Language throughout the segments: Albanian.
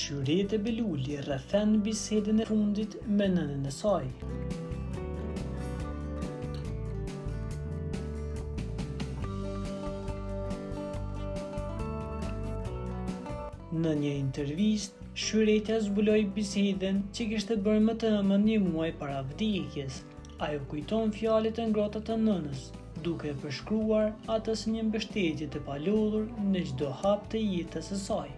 Shyrete Beluli rrethen bisedën e fundit me nënën e saj. Në një intervistë, Shyretja zbuloi bisedën që kishte bërë më të ëmën një muaj para vdekjes. Ajo kujton fjalët e ngrohta të nënës, duke përshkruar atë si një mbështetje të palodhur në çdo hap të jetës së saj.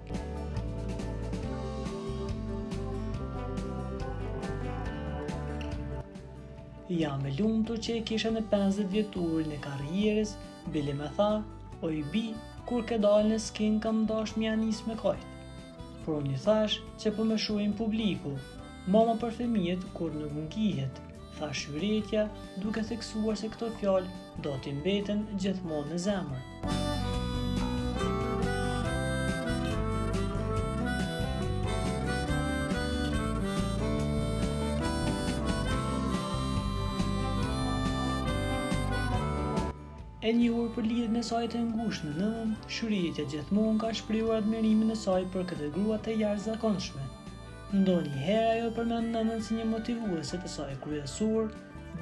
Jam e lumtur që e kisha në 50 vjetorin e karrierës, bile me tha, oj bi, kur ke dalë në skenë kam dash m'ja nis me kajt. Por unë i thash që po më shohin publiku, mama për fëmijët kur nuk ngjihet, tha Shyretja, duke theksuar se këto fjalë do t'i mbeten gjithmonë në zemër. E njohur për lidhjen e saj të ngushtë me nënën, Shyretja gjithmonë ka shprehur admirimin e saj për këtë grua të jashtëzakonshme. Ndonjëherë ajo përmend nënën si një motivuese të saj kryesor,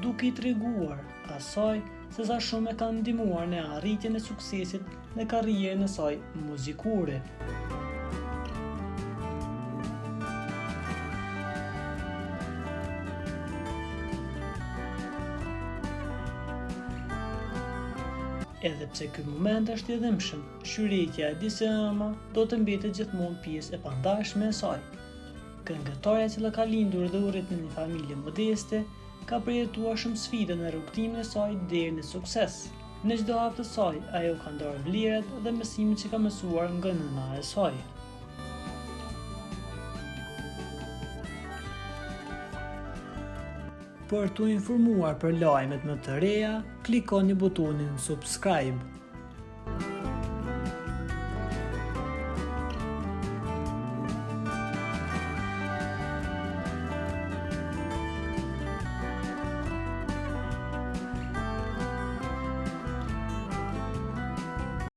duke i treguar asaj se sa shumë e ka ndihmuar në arritjen e suksesit në karrierën e saj muzikore. Edhe pse ky moment është i dhimbshëm, Shyretja e di se ëma do të mbetet gjithmonë pjesë e pandashme e saj. Këngëtarja e cila ka lindur dhe u rrit në një familje modeste, ka përjetuar shumë sfida në rrugtimin e saj deri në sukses. Në çdo hap të saj, ajo ka ndarë vlerat dhe mësimet që ka mësuar nga nëna e saj. Për t'u informuar për lajmet më të reja, klikoni butonin subscribe.